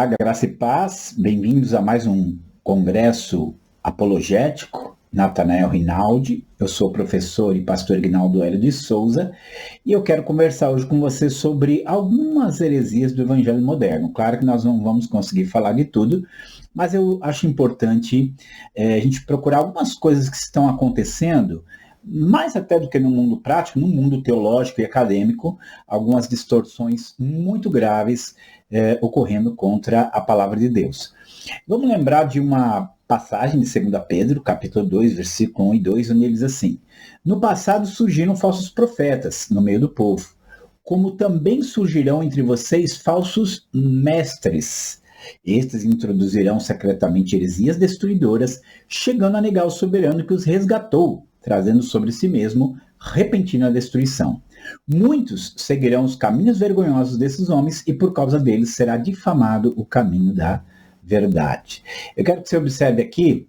Olá, graça e paz. Bem-vindos a mais um congresso apologético. Natanael Rinaldi, eu sou professor e pastor Ignaldo Hélio de Souza e eu quero conversar hoje com você sobre algumas heresias do Evangelho moderno. Claro que nós não vamos conseguir falar de tudo, mas eu acho importante a gente procurar algumas coisas que estão acontecendo, mais até do que no mundo prático, no mundo teológico e acadêmico, algumas distorções muito graves ocorrendo contra a palavra de Deus. Vamos lembrar de uma passagem de 2 Pedro, capítulo 2, versículo 1 e 2, onde ele diz assim: No passado surgiram falsos profetas no meio do povo, como também surgirão entre vocês falsos mestres. Estes introduzirão secretamente heresias destruidoras, chegando a negar o soberano que os resgatou, trazendo sobre si mesmo repentina destruição. Muitos seguirão os caminhos vergonhosos desses homens e por causa deles será difamado o caminho da verdade. Eu quero que você observe aqui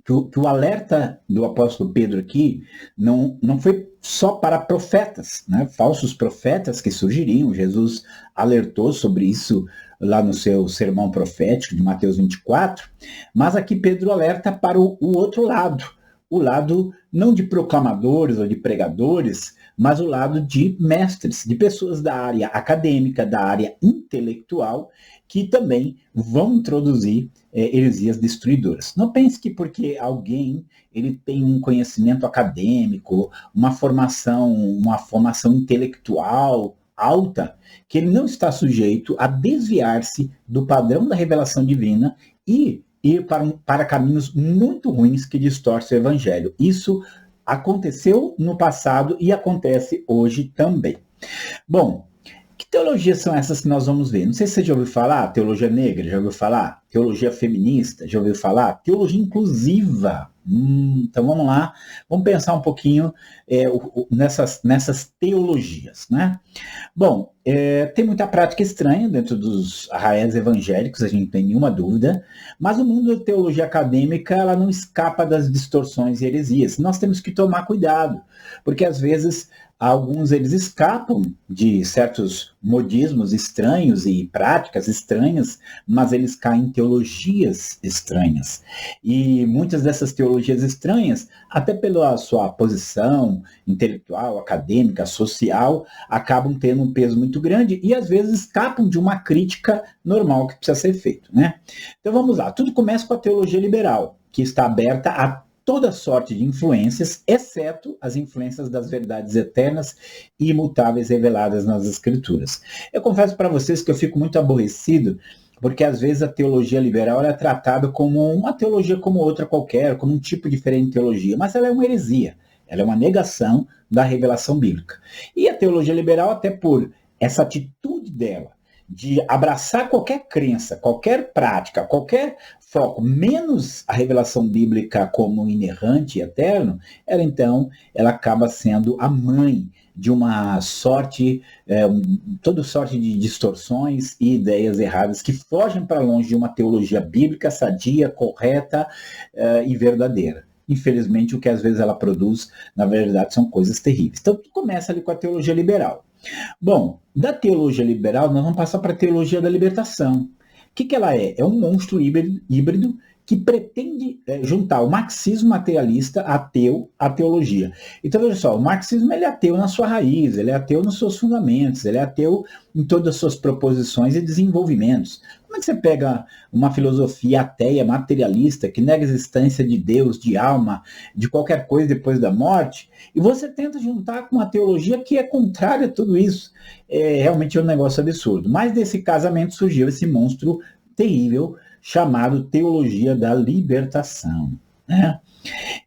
que o alerta do apóstolo Pedro aqui não foi só para profetas, né? Falsos profetas que surgiriam. Jesus alertou sobre isso lá no seu sermão profético de Mateus 24, mas aqui Pedro alerta para o outro lado, o lado não de proclamadores ou de pregadores, mas o lado de mestres, de pessoas da área acadêmica, da área intelectual, que também vão introduzir heresias destruidoras. Não pense que porque alguém ele tem um conhecimento acadêmico, uma formação intelectual alta, que ele não está sujeito a desviar-se do padrão da revelação divina e ir para caminhos muito ruins que distorcem o evangelho. Isso aconteceu no passado e acontece hoje também. Bom, que teologias são essas que nós vamos ver? Não sei se você já ouviu falar, teologia negra, já ouviu falar? Teologia feminista, já ouviu falar? Teologia inclusiva. Então vamos lá, vamos pensar um pouquinho nessas teologias, né? Bom, tem muita prática estranha dentro dos arraiais evangélicos, a gente não tem nenhuma dúvida, mas o mundo da teologia acadêmica ela não escapa das distorções e heresias. Nós temos que tomar cuidado, porque às vezes alguns eles escapam de certos modismos estranhos e práticas estranhas, mas eles caem em teologias estranhas. E muitas dessas teologias estranhas, até pela sua posição intelectual, acadêmica, social, acabam tendo um peso muito grande e às vezes escapam de uma crítica normal que precisa ser feita, né? Então vamos lá, tudo começa com a teologia liberal, que está aberta a toda sorte de influências, exceto as influências das verdades eternas e imutáveis reveladas nas Escrituras. Eu confesso para vocês que eu fico muito aborrecido, porque às vezes a teologia liberal é tratada como uma teologia como outra qualquer, como um tipo diferente de teologia, mas ela é uma heresia, ela é uma negação da revelação bíblica. E a teologia liberal, até por essa atitude dela, de abraçar qualquer crença, qualquer prática, qualquer foco, menos a revelação bíblica como inerrante e eterno, ela acaba sendo a mãe de uma sorte, toda sorte de distorções e ideias erradas que fogem para longe de uma teologia bíblica sadia, correta e verdadeira. Infelizmente, o que às vezes ela produz, na verdade, são coisas terríveis. Então, tudo começa ali com a teologia liberal. Bom, da teologia liberal, nós vamos passar para a teologia da libertação. O que ela é? É um monstro híbrido que pretende juntar o marxismo materialista ateu à teologia. Então, veja só, o marxismo ele é ateu na sua raiz, ele é ateu nos seus fundamentos, ele é ateu em todas as suas proposições e desenvolvimentos. Como é que você pega uma filosofia ateia, materialista, que nega a existência de Deus, de alma, de qualquer coisa depois da morte, e você tenta juntar com uma teologia que é contrária a tudo isso? Realmente é um negócio absurdo. Mas desse casamento surgiu esse monstro terrível, chamado teologia da libertação, né?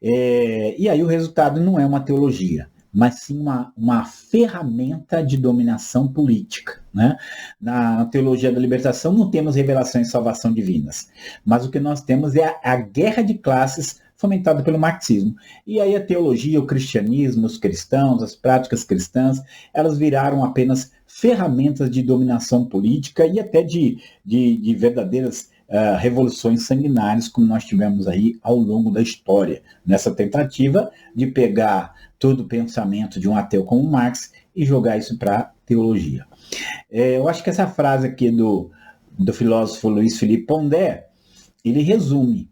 E aí o resultado não é uma teologia, mas sim uma ferramenta de dominação política, né? Na teologia da libertação não temos revelação e salvação divinas, mas o que nós temos é a guerra de classes fomentada pelo marxismo. E aí a teologia, o cristianismo, os cristãos, as práticas cristãs, elas viraram apenas ferramentas de dominação política e até de verdadeiras revoluções sanguinárias, como nós tivemos aí ao longo da história, nessa tentativa de pegar todo o pensamento de um ateu como Marx e jogar isso para a teologia. Eu acho que essa frase aqui do do filósofo Luiz Felipe Pondé, ele resume.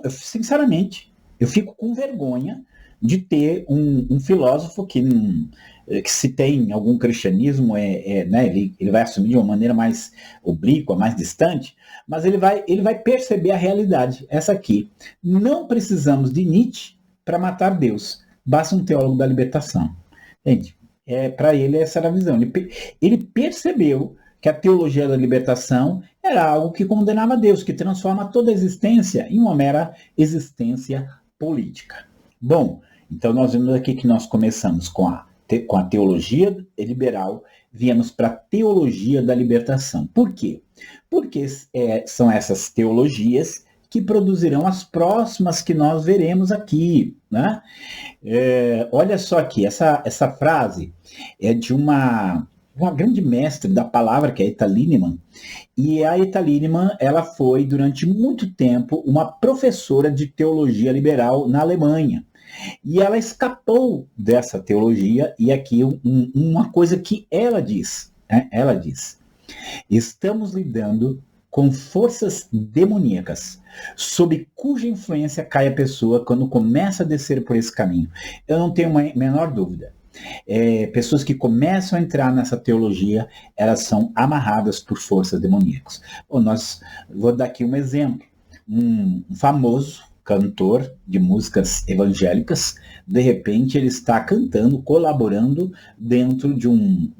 Sinceramente, eu fico com vergonha de ter um filósofo que se tem algum cristianismo, né, ele vai assumir de uma maneira mais oblíqua, mais distante, mas ele vai perceber a realidade, essa aqui. Não precisamos de Nietzsche para matar Deus, basta um teólogo da libertação. Gente, para ele essa era a visão. Ele percebeu que a teologia da libertação era algo que condenava Deus, que transforma toda a existência em uma mera existência política. Bom, então nós vemos aqui que nós começamos com a teologia liberal, viemos para a teologia da libertação. Por quê? Porque são essas teologias que produzirão as próximas que nós veremos aqui, né? Olha só aqui, essa frase é de uma grande mestre da palavra, que é a Ethel Linnemann, e a Ethel Linnemann, ela foi durante muito tempo uma professora de teologia liberal na Alemanha. E ela escapou dessa teologia, e aqui uma coisa que ela diz, né? Ela diz: estamos lidando com forças demoníacas, sob cuja influência cai a pessoa quando começa a descer por esse caminho. Eu não tenho a menor dúvida. Pessoas que começam a entrar nessa teologia, elas são amarradas por forças demoníacas. Bom, vou dar aqui um exemplo. Um famoso cantor de músicas evangélicas, de repente ele está cantando, colaborando dentro de um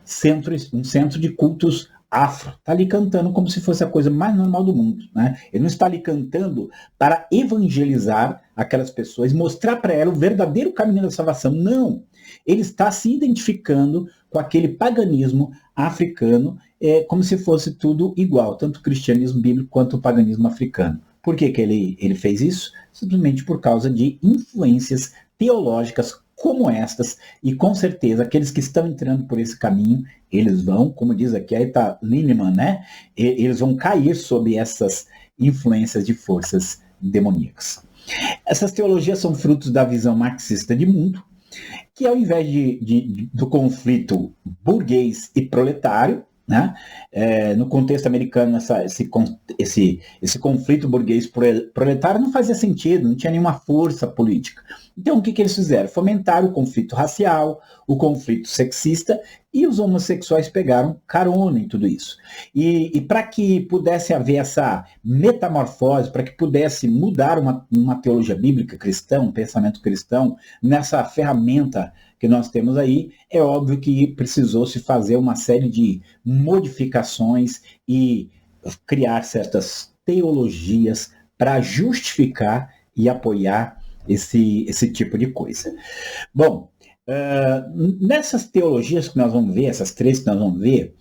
centro de cultos afro. Está ali cantando como se fosse a coisa mais normal do mundo, né? Ele não está ali cantando para evangelizar aquelas pessoas, mostrar para elas o verdadeiro caminho da salvação. Não! Ele está se identificando com aquele paganismo africano, como se fosse tudo igual, tanto o cristianismo bíblico quanto o paganismo africano. Por que ele fez isso? Simplesmente por causa de influências teológicas como estas, e com certeza aqueles que estão entrando por esse caminho, eles vão, como diz aqui a Ethel Linnemann, né? Eles vão cair sob essas influências de forças demoníacas. Essas teologias são frutos da visão marxista de mundo, que ao invés do conflito burguês e proletário, né? No contexto americano, esse conflito burguês-proletário não fazia sentido, não tinha nenhuma força política. Então, o que eles fizeram? Fomentaram o conflito racial, o conflito sexista, e os homossexuais pegaram carona em tudo isso. E para que pudesse haver essa metamorfose, para que pudesse mudar uma teologia bíblica cristã, um pensamento cristão, nessa ferramenta que nós temos aí, é óbvio que precisou se fazer uma série de modificações e criar certas teologias para justificar e apoiar esse tipo de coisa. Bom, nessas teologias que nós vamos ver, essas três que nós vamos ver,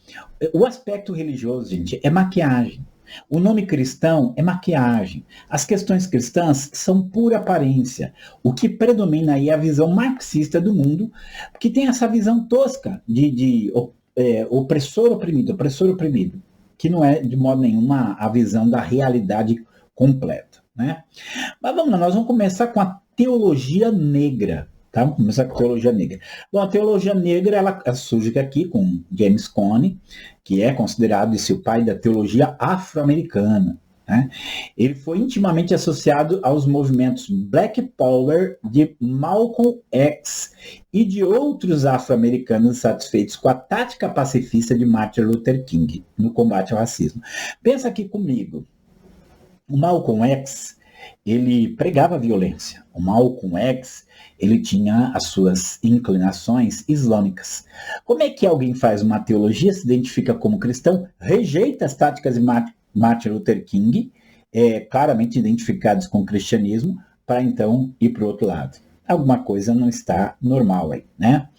o aspecto religioso, gente, é maquiagem. O nome cristão é maquiagem. As questões cristãs são pura aparência. O que predomina aí é a visão marxista do mundo, que tem essa visão tosca de opressor oprimido, que não é de modo nenhum a visão da realidade completa, né? Mas vamos lá, nós vamos começar com a teologia negra. Tá? Vamos começar com a teologia negra. Bom, a teologia negra ela surge aqui com James Cone, que é considerado o pai da teologia afro-americana, né? Ele foi intimamente associado aos movimentos Black Power de Malcolm X e de outros afro-americanos satisfeitos com a tática pacifista de Martin Luther King no combate ao racismo. Pensa aqui comigo. O Malcolm X, ele pregava violência. O Malcolm X, ele tinha as suas inclinações islâmicas. Como é que alguém faz uma teologia, se identifica como cristão, rejeita as táticas de Martin Luther King, claramente identificadas com o cristianismo, para então ir para o outro lado? Alguma coisa não está normal aí, né?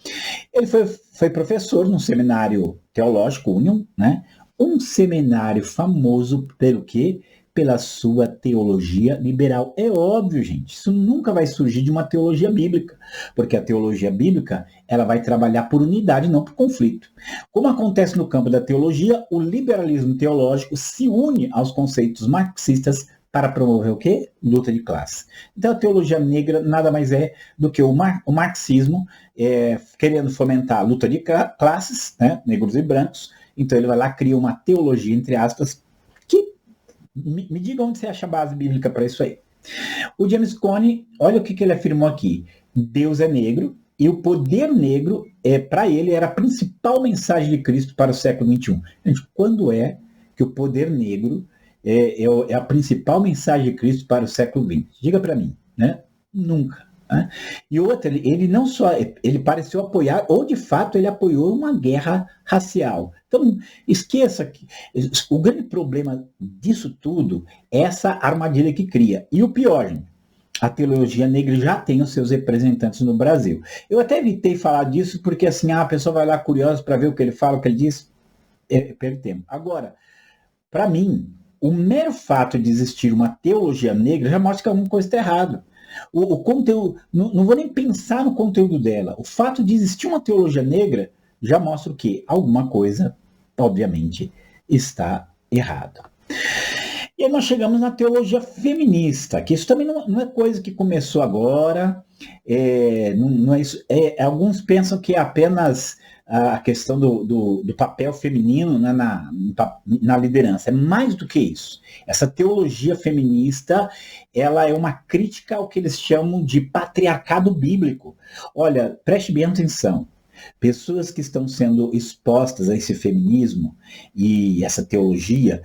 Ele foi professor num seminário teológico, Union, né? Um seminário famoso pelo quê? Pela sua teologia liberal. É óbvio, gente, isso nunca vai surgir de uma teologia bíblica, porque a teologia bíblica, ela vai trabalhar por unidade, não por conflito. Como acontece no campo da teologia, o liberalismo teológico se une aos conceitos marxistas para promover o quê? Luta de classe. Então a teologia negra nada mais é do que o marxismo querendo fomentar a luta de classes, né, negros e brancos, Então ele vai lá, cria uma teologia, entre aspas, que me diga onde você acha a base bíblica para isso aí. O James Cone, olha o que ele afirmou aqui. Deus é negro e o poder negro, para ele, era a principal mensagem de Cristo para o século XXI. Gente, quando é que o poder negro é a principal mensagem de Cristo para o século XX? Diga para mim, né? Nunca. Né? E outra, ele não só, ele pareceu apoiar, ou de fato ele apoiou uma guerra racial. Então, esqueça que o grande problema disso tudo é essa armadilha que cria. E o pior, gente, a teologia negra já tem os seus representantes no Brasil. Eu até evitei falar disso porque assim, a pessoa vai lá curiosa para ver o que ele fala, o que ele diz, perde tempo. Agora, para mim, o mero fato de existir uma teologia negra já mostra que alguma coisa está errada. O conteúdo, não vou nem pensar no conteúdo dela. O fato de existir uma teologia negra já mostra o quê? Alguma coisa, obviamente, está errada. E aí nós chegamos na teologia feminista, que isso também não é coisa que começou agora. Não é isso. Alguns pensam que é apenas a questão do papel feminino, né, na liderança. É mais do que isso. Essa teologia feminista, ela é uma crítica ao que eles chamam de patriarcado bíblico. Olha, preste bem atenção. Pessoas que estão sendo expostas a esse feminismo e essa teologia,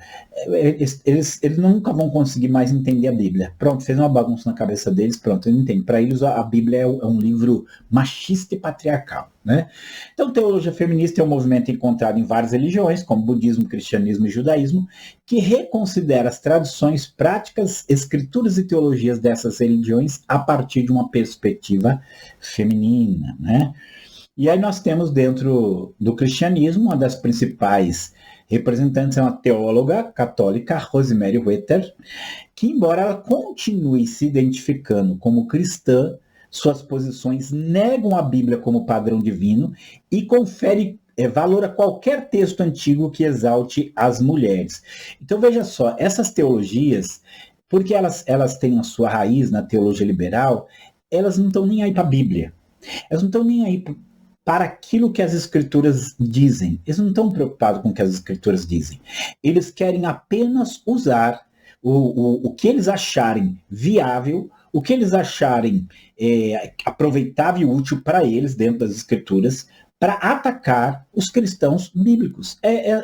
eles nunca vão conseguir mais entender a Bíblia. Pronto, fez uma bagunça na cabeça deles, pronto, eles não entendem. Para eles a Bíblia é um livro machista e patriarcal, né? Então, teologia feminista é um movimento encontrado em várias religiões, como budismo, cristianismo e judaísmo, que reconsidera as tradições, práticas, escrituras e teologias dessas religiões a partir de uma perspectiva feminina, né? E aí nós temos dentro do cristianismo, uma das principais representantes é uma teóloga católica, Rosemary Wetter, que embora ela continue se identificando como cristã, suas posições negam a Bíblia como padrão divino e confere valor a qualquer texto antigo que exalte as mulheres. Então veja só, essas teologias, porque elas têm a sua raiz na teologia liberal, elas não estão nem aí para a Bíblia. Elas não estão nem aí para aquilo que as escrituras dizem. Eles não estão preocupados com o que as escrituras dizem. Eles querem apenas usar o que eles acharem viável, o que eles acharem aproveitável e útil para eles dentro das escrituras, para atacar os cristãos bíblicos.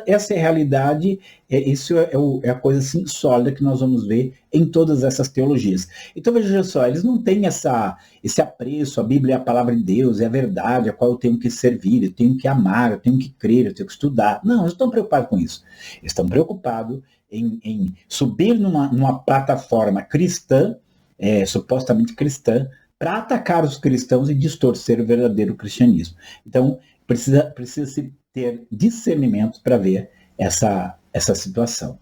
Essa é a realidade, isso é a coisa assim, sólida que nós vamos ver em todas essas teologias. Então veja só, eles não têm esse apreço, a Bíblia é a palavra de Deus, é a verdade a qual eu tenho que servir, eu tenho que amar, eu tenho que crer, eu tenho que estudar. Não, eles não estão preocupados com isso. Eles estão preocupados em subir numa plataforma cristã, supostamente cristã, para atacar os cristãos e distorcer o verdadeiro cristianismo. Então, precisa-se ter discernimento para ver essa situação.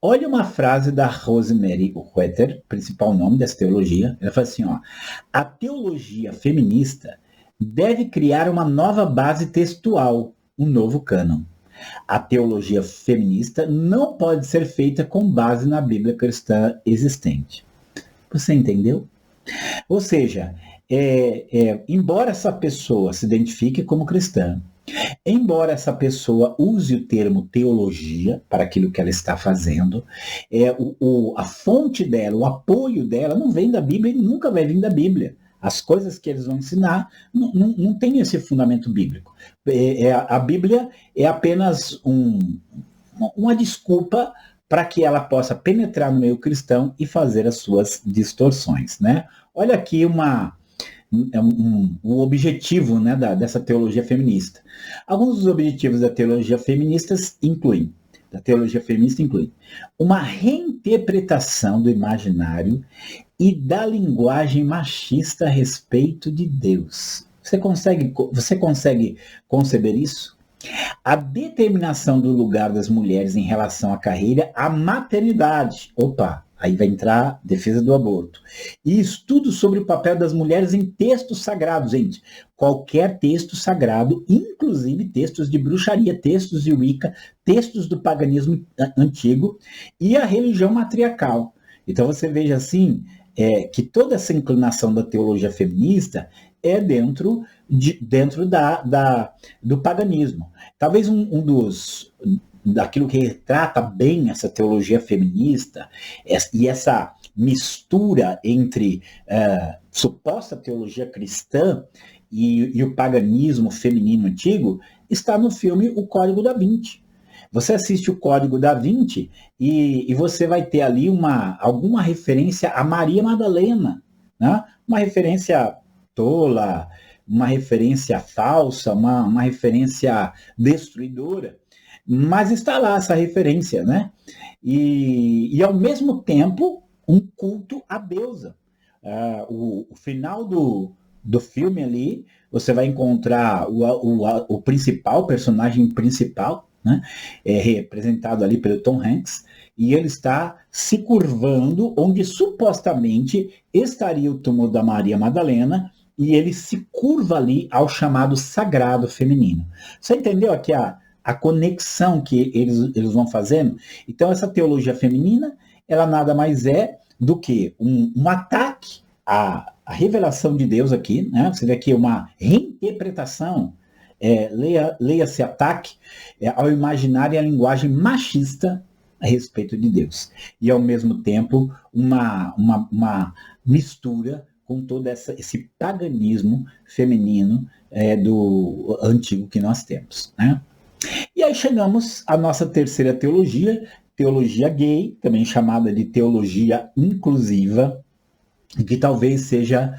Olha uma frase da Rosemary Wetter, principal nome dessa teologia. Ela fala assim, a teologia feminista deve criar uma nova base textual, um novo cânon. A teologia feminista não pode ser feita com base na Bíblia cristã existente. Você entendeu? Ou seja, embora essa pessoa se identifique como cristã, embora essa pessoa use o termo teologia para aquilo que ela está fazendo, a fonte dela, o apoio dela não vem da Bíblia e nunca vai vir da Bíblia. As coisas que eles vão ensinar não tem esse fundamento bíblico. A Bíblia é apenas uma desculpa para que ela possa penetrar no meio cristão e fazer as suas distorções, né? Olha aqui o objetivo, né, dessa teologia feminista. Alguns dos objetivos da teologia feminista incluem uma reinterpretação do imaginário e da linguagem machista a respeito de Deus. Você consegue conceber isso? A determinação do lugar das mulheres em relação à carreira, à maternidade. Opa, aí vai entrar a defesa do aborto. E estudo sobre o papel das mulheres em textos sagrados, gente. Qualquer texto sagrado, inclusive textos de bruxaria, textos de Wicca, textos do paganismo antigo e a religião matriarcal. Então você veja assim, que toda essa inclinação da teologia feminista é dentro do paganismo. Talvez daquilo que retrata bem essa teologia feminista e essa mistura entre suposta teologia cristã e o paganismo feminino antigo, está no filme O Código da Vinci. Você assiste o Código da Vinci e você vai ter ali alguma referência a Maria Madalena, né? Uma referência tola, uma referência falsa, uma referência destruidora, mas está lá essa referência, né? E ao mesmo tempo, um culto à deusa. O final do filme ali, você vai encontrar o personagem principal, né? Representado ali pelo Tom Hanks, e ele está se curvando onde supostamente estaria o túmulo da Maria Madalena, e ele se curva ali ao chamado sagrado feminino. Você entendeu aqui a conexão que eles vão fazendo? Então, essa teologia feminina, ela nada mais é do que um ataque à revelação de Deus aqui, né? Você vê aqui uma reinterpretação, leia-se ataque ao imaginário e à linguagem machista a respeito de Deus. E, ao mesmo tempo, uma mistura com todo esse paganismo feminino do antigo que nós temos, né? E aí chegamos à nossa terceira teologia gay, também chamada de teologia inclusiva, que talvez seja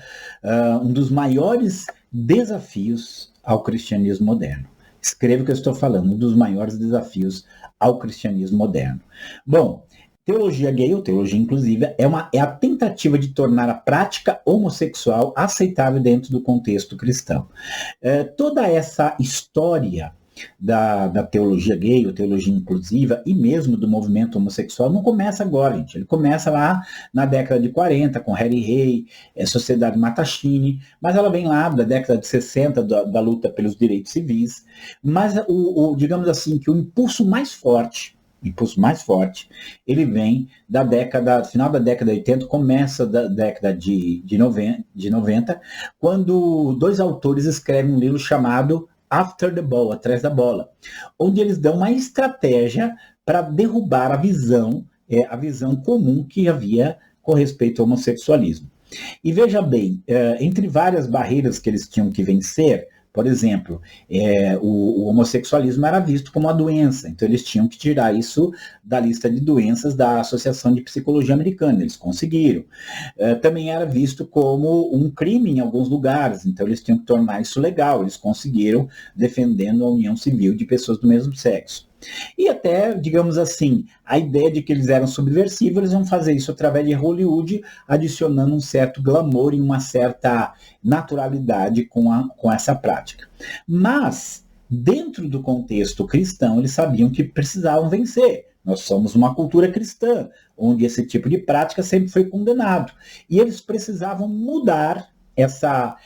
um dos maiores desafios ao cristianismo moderno. Escreva o que eu estou falando, um dos maiores desafios ao cristianismo moderno. Bom, teologia gay ou teologia inclusiva é a tentativa de tornar a prática homossexual aceitável dentro do contexto cristão. Toda essa história da teologia gay ou teologia inclusiva e mesmo do movimento homossexual não começa agora, gente. Ele começa lá na década de 40 com Harry Hay, Sociedade Mattachini, mas ela vem lá da década de 60 da luta pelos direitos civis. Mas digamos assim que o impulso mais forte, ele vem final da década de 80, começa da década de 90, quando dois autores escrevem um livro chamado After the Ball, Atrás da Bola, onde eles dão uma estratégia para derrubar a visão comum que havia com respeito ao homossexualismo. E veja bem, entre várias barreiras que eles tinham que vencer, por exemplo, o homossexualismo era visto como uma doença, então eles tinham que tirar isso da lista de doenças da Associação de Psicologia Americana, eles conseguiram. Também era visto como um crime em alguns lugares, então eles tinham que tornar isso legal, eles conseguiram, defendendo a união civil de pessoas do mesmo sexo. E até, digamos assim, a ideia de que eles eram subversivos, eles vão fazer isso através de Hollywood, adicionando um certo glamour e uma certa naturalidade com essa prática. Mas, dentro do contexto cristão, eles sabiam que precisavam vencer. Nós somos uma cultura cristã, onde esse tipo de prática sempre foi condenado. E eles precisavam mudar essa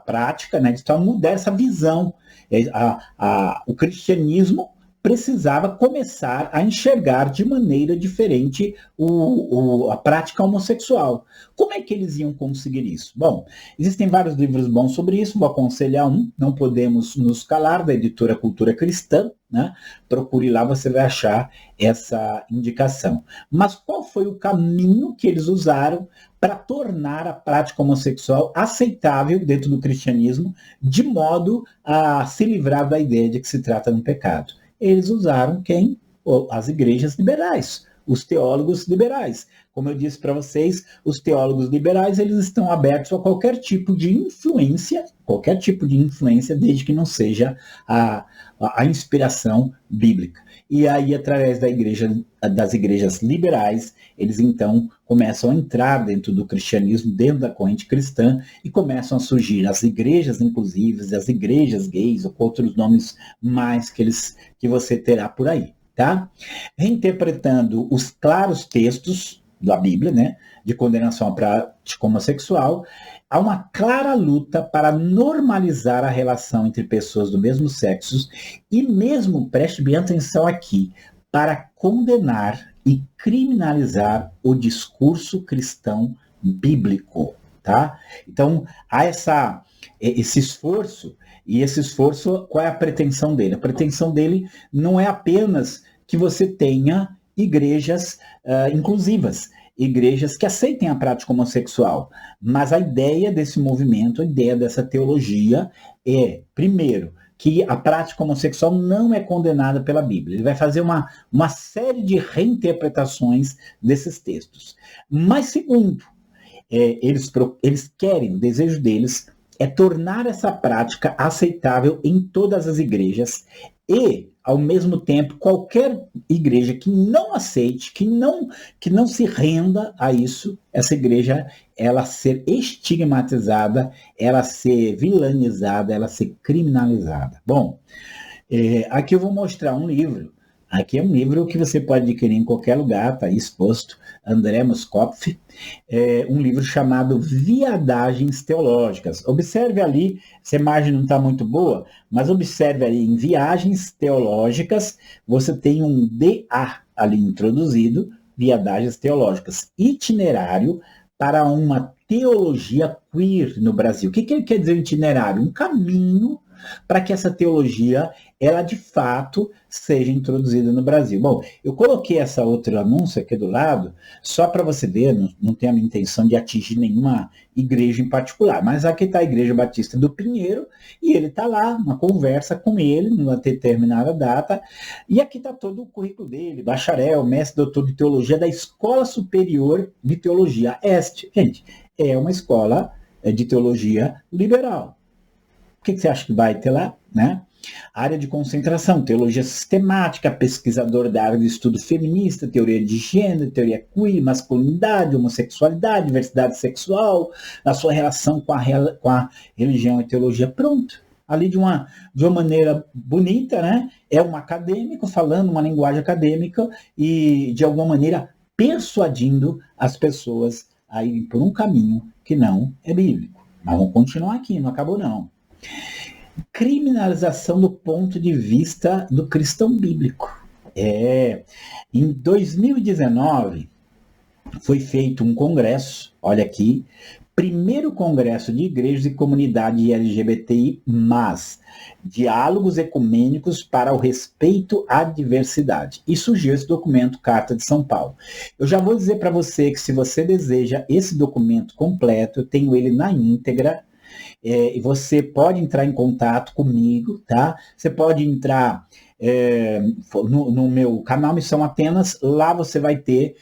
prática, né? Eles precisavam mudar essa visão. O cristianismo precisava começar a enxergar de maneira diferente a prática homossexual. Como é que eles iam conseguir isso? Bom, existem vários livros bons sobre isso, vou aconselhar Não Podemos Nos Calar, da editora Cultura Cristã, né? Procure lá, você vai achar essa indicação. Mas qual foi o caminho que eles usaram para tornar a prática homossexual aceitável dentro do cristianismo, de modo a se livrar da ideia de que se trata de um pecado? Eles usaram quem? As igrejas liberais, os teólogos liberais. Como eu disse para vocês, os teólogos liberais, eles estão abertos a qualquer tipo de influência, desde que não seja a inspiração bíblica. E aí, através das igrejas liberais, eles então começam a entrar dentro do cristianismo, dentro da corrente cristã, e começam a surgir as igrejas inclusivas, as igrejas gays, ou outros nomes mais que você terá por aí, tá? Reinterpretando os claros textos da Bíblia, né, de condenação à prática homossexual, há uma clara luta para normalizar a relação entre pessoas do mesmo sexo e mesmo, preste bem atenção aqui, para condenar e criminalizar o discurso cristão bíblico. tá? Então, há esse esforço, e esse esforço, qual é a pretensão dele? A pretensão dele não é apenas que você tenha igrejas inclusivas, igrejas que aceitem a prática homossexual, mas a ideia desse movimento, a ideia dessa teologia é, primeiro, que a prática homossexual não é condenada pela Bíblia. Ele vai fazer uma série de reinterpretações desses textos. Mas, segundo, eles querem, o desejo deles é tornar essa prática aceitável em todas as igrejas e, ao mesmo tempo, qualquer igreja que não aceite, que não se renda a isso, essa igreja, ela ser estigmatizada, ela ser vilanizada, ela ser criminalizada. Bom, aqui eu vou mostrar um livro. Aqui é um livro que você pode adquirir em qualquer lugar, está aí exposto, André Moscopf, um livro chamado Viadagens Teológicas. Observe ali, essa imagem não está muito boa, mas observe ali em Viagens Teológicas, você tem um DA ali introduzido, Viadagens Teológicas, itinerário para uma teologia queer no Brasil. O que ele quer dizer itinerário? Um caminho para que essa teologia, ela de fato seja introduzida no Brasil. Bom, eu coloquei essa outra anúncio aqui do lado, só para você ver, não tem a minha intenção de atingir nenhuma igreja em particular, mas aqui está a Igreja Batista do Pinheiro, e ele está lá, uma conversa com ele, numa determinada data, e aqui está todo o currículo dele, bacharel, mestre, doutor de teologia da Escola Superior de Teologia Este. Gente, é uma escola de teologia liberal. O que você acha que vai ter lá, né? Área de concentração, teologia sistemática, pesquisador da área de estudo feminista, teoria de gênero, teoria queer, masculinidade, homossexualidade, diversidade sexual, a sua relação com a religião e teologia. Pronto. Ali de uma maneira bonita, né? É um acadêmico falando uma linguagem acadêmica e, de alguma maneira, persuadindo as pessoas a irem por um caminho que não é bíblico. Mas vamos continuar aqui, não acabou não. Criminalização do ponto de vista do cristão bíblico. Em 2019 foi feito um congresso, olha aqui, primeiro congresso de igrejas e comunidade LGBTI+, diálogos ecumênicos para o respeito à diversidade. E surgiu esse documento, Carta de São Paulo. Eu já vou dizer para você que se você deseja esse documento completo, eu tenho ele na íntegra, e você pode entrar em contato comigo, tá? Você pode entrar no meu canal Missão Atenas, lá você vai ter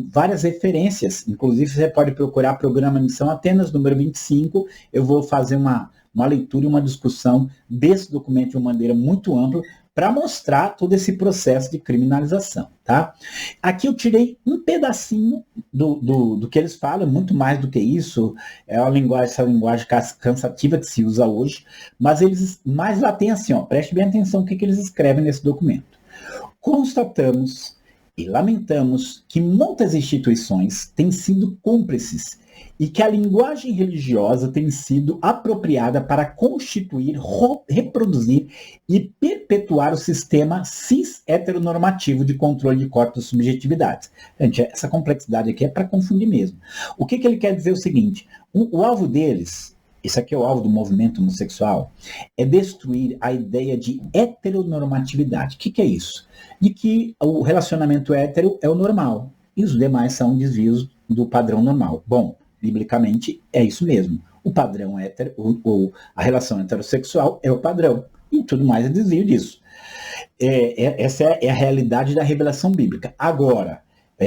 várias referências, inclusive você pode procurar programa Missão Atenas, número 25, eu vou fazer uma leitura e uma discussão desse documento de uma maneira muito ampla, para mostrar todo esse processo de criminalização, tá? Aqui eu tirei um pedacinho do que eles falam, muito mais do que isso, é uma linguagem, essa linguagem cansativa que se usa hoje, mas lá tem assim, ó, preste bem atenção no que eles escrevem nesse documento. Constatamos e lamentamos que muitas instituições têm sido cúmplices e que a linguagem religiosa tem sido apropriada para constituir, reproduzir e perpetuar o sistema cis-heteronormativo de controle de corpos e subjetividades. Gente, essa complexidade aqui é para confundir mesmo. O que ele quer dizer é o seguinte, o alvo deles, esse aqui é o alvo do movimento homossexual, é destruir a ideia de heteronormatividade. O que é isso? De que o relacionamento hétero é o normal e os demais são desvios do padrão normal. Bom, biblicamente é isso mesmo. O padrão hétero, a relação heterossexual é o padrão. E tudo mais é desvio disso. Essa é a realidade da revelação bíblica. Agora,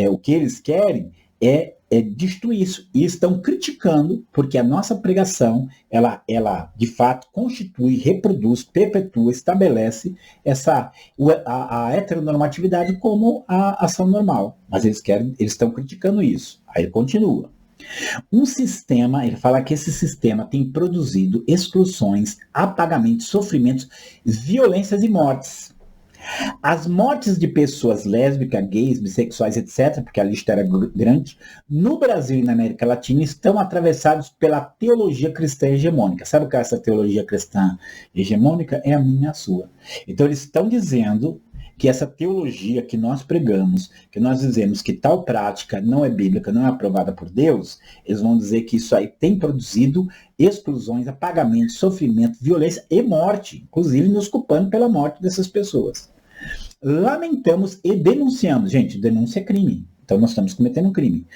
o que eles querem é destruir isso. E estão criticando, porque a nossa pregação, ela de fato constitui, reproduz, perpetua, estabelece a heteronormatividade como a ação normal. Mas eles estão criticando isso. Aí ele continua. Um sistema, ele fala que esse sistema tem produzido exclusões, apagamentos, sofrimentos, violências e mortes. As mortes de pessoas lésbicas, gays, bissexuais, etc., porque a lista era grande, no Brasil e na América Latina estão atravessados pela teologia cristã hegemônica. Sabe o que é essa teologia cristã hegemônica? É a minha e a sua. Então eles estão dizendo que essa teologia que nós pregamos, que nós dizemos que tal prática não é bíblica, não é aprovada por Deus, eles vão dizer que isso aí tem produzido exclusões, apagamento, sofrimento, violência e morte, inclusive nos culpando pela morte dessas pessoas. Lamentamos e denunciamos. Gente, denúncia é crime. Então nós estamos cometendo um crime.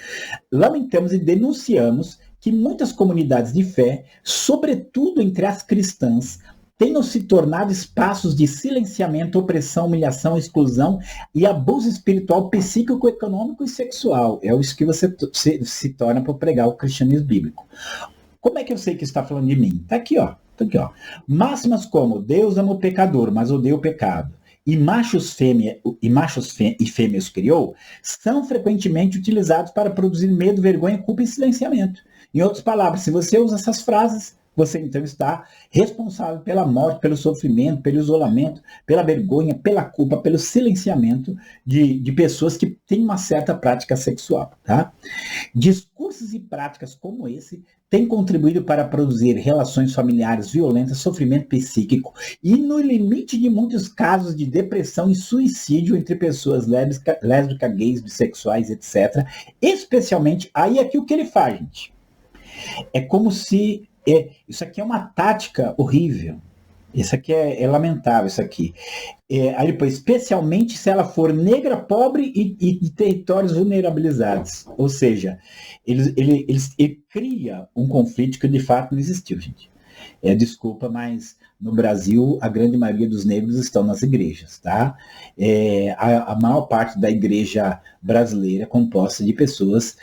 Lamentamos e denunciamos que muitas comunidades de fé, sobretudo entre as cristãs, tenham se tornado espaços de silenciamento, opressão, humilhação, exclusão e abuso espiritual, psíquico, econômico e sexual. É isso que você se torna para pregar o cristianismo bíblico. Como é que eu sei que está falando de mim? Está aqui, ó. Tá aqui, ó. Máximas como Deus ama o pecador, mas odeia o pecado. E fêmeas criou, são frequentemente utilizados para produzir medo, vergonha, culpa e silenciamento. Em outras palavras, se você usa essas frases, você então está responsável pela morte, pelo sofrimento, pelo isolamento, pela vergonha, pela culpa, pelo silenciamento de pessoas que têm uma certa prática sexual. Tá? Discursos e práticas como esse têm contribuído para produzir relações familiares violentas, sofrimento psíquico e, no limite de muitos casos de depressão e suicídio entre pessoas lésbicas, gays, bissexuais, etc. Especialmente, aí aqui o que ele faz, gente? É como se... isso aqui é uma tática horrível. Isso aqui é lamentável, isso aqui. Aí depois, especialmente se ela for negra, pobre e de territórios vulnerabilizados. Ou seja, ele cria um conflito que de fato não existiu, gente. Desculpa, mas no Brasil a grande maioria dos negros estão nas igrejas, tá? A maior parte da igreja brasileira é composta de pessoas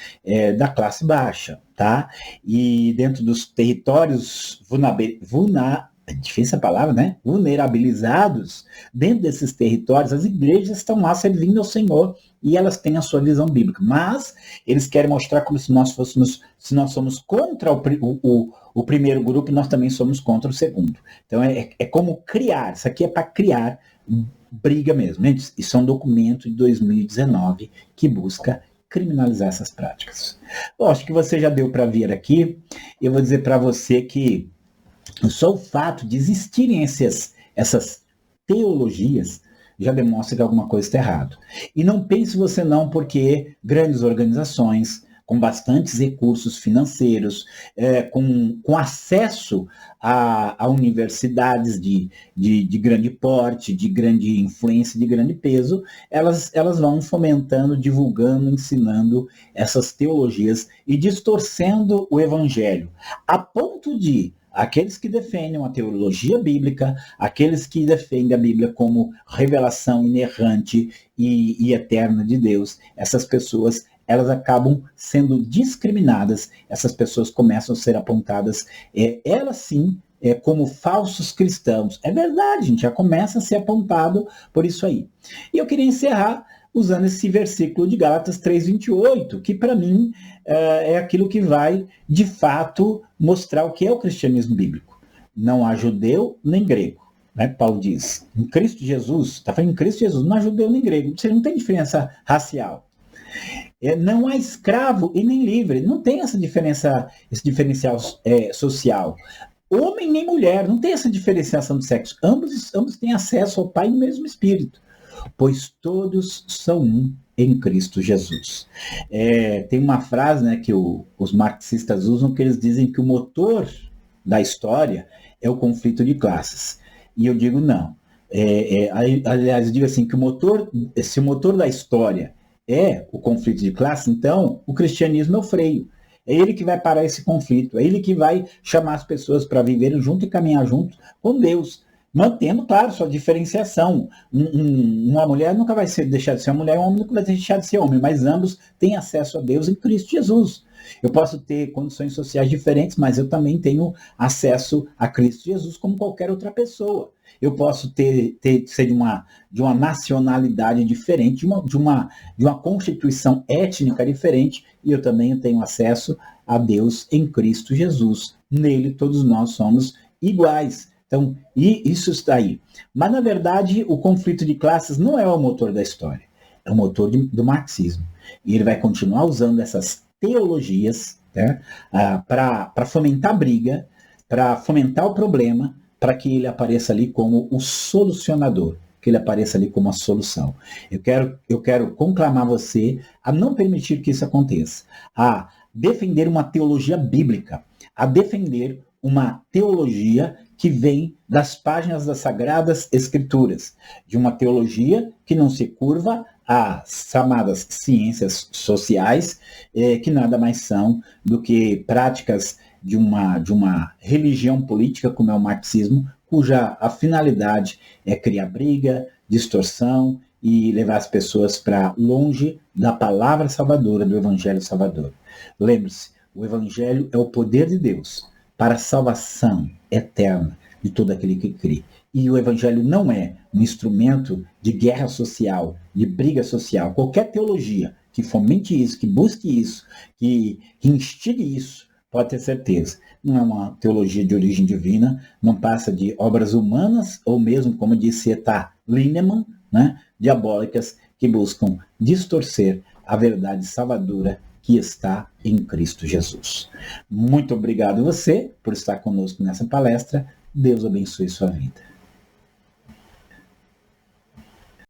da classe baixa, tá? E dentro dos territórios difícil a palavra, né? Vulnerabilizados, dentro desses territórios, as igrejas estão lá servindo ao Senhor e elas têm a sua visão bíblica. Mas eles querem mostrar como se nós somos contra o primeiro grupo, nós também somos contra o segundo. Então é como criar, isso aqui é para criar briga mesmo. Gente, isso é um documento de 2019 que busca criminalizar essas práticas. Bom, acho que você já deu para ver aqui. Eu vou dizer para você que só o fato de existirem essas teologias já demonstra que alguma coisa está errada. E não pense você não, porque grandes organizações, com bastantes recursos financeiros, com acesso a universidades de grande porte, de grande influência, de grande peso, elas vão fomentando, divulgando, ensinando essas teologias e distorcendo o evangelho, a ponto de aqueles que defendem a teologia bíblica, aqueles que defendem a Bíblia como revelação inerrante e eterna de Deus, essas pessoas, elas acabam sendo discriminadas, essas pessoas começam a ser apontadas, elas sim, como falsos cristãos. É verdade, a gente já começa a ser apontado por isso aí. E eu queria encerrar usando esse versículo de Gálatas 3:28, que para mim é aquilo que vai, de fato, mostrar o que é o cristianismo bíblico. Não há judeu nem grego, né? Paulo diz, em Cristo Jesus, está falando em Cristo Jesus, não há judeu nem grego, você não tem diferença racial. Não há escravo e nem livre, não tem esse diferencial social. Homem nem mulher, não tem essa diferenciação de sexo. Ambos têm acesso ao Pai no mesmo Espírito, pois todos são um em Cristo Jesus. Tem uma frase, né, que os marxistas usam, que eles dizem que o motor da história é o conflito de classes. E eu digo não. Aliás, eu digo assim, que se o motor da história é o conflito de classe, então o cristianismo é o freio. É ele que vai parar esse conflito, é ele que vai chamar as pessoas para viverem junto e caminhar junto com Deus, mantendo, claro, sua diferenciação. Uma mulher nunca vai deixar de ser uma mulher, um homem nunca vai deixar de ser homem, mas ambos têm acesso a Deus em Cristo Jesus. Eu posso ter condições sociais diferentes, mas eu também tenho acesso a Cristo Jesus como qualquer outra pessoa. Eu posso ser de uma nacionalidade diferente, de uma constituição étnica diferente, e eu também tenho acesso a Deus em Cristo Jesus. Nele todos nós somos iguais. Então, e isso está aí. Mas, na verdade, o conflito de classes não é o motor da história. É o motor do marxismo. E ele vai continuar usando essas teologias, né, para fomentar a briga, para fomentar o problema, para que ele apareça ali como o solucionador. que ele apareça ali como a solução. Eu quero conclamar você a não permitir que isso aconteça, a defender uma teologia bíblica, a defender uma teologia que vem das páginas das Sagradas Escrituras, de uma teologia que não se curva às chamadas ciências sociais, que nada mais são do que práticas de uma religião política, como é o marxismo, cuja a finalidade é criar briga, distorção e levar as pessoas para longe da palavra salvadora, do Evangelho Salvador. Lembre-se, o Evangelho é o poder de Deus para a salvação eterna de todo aquele que crê. E o Evangelho não é um instrumento de guerra social, de briga social. Qualquer teologia que fomente isso, que busque isso, que instigue isso, pode ter certeza, não é uma teologia de origem divina, não passa de obras humanas, ou mesmo, como disse Eta Lindemann, né, diabólicas, que buscam distorcer a verdade salvadora que está em Cristo Jesus. Muito obrigado a você por estar conosco nessa palestra. Deus abençoe sua vida.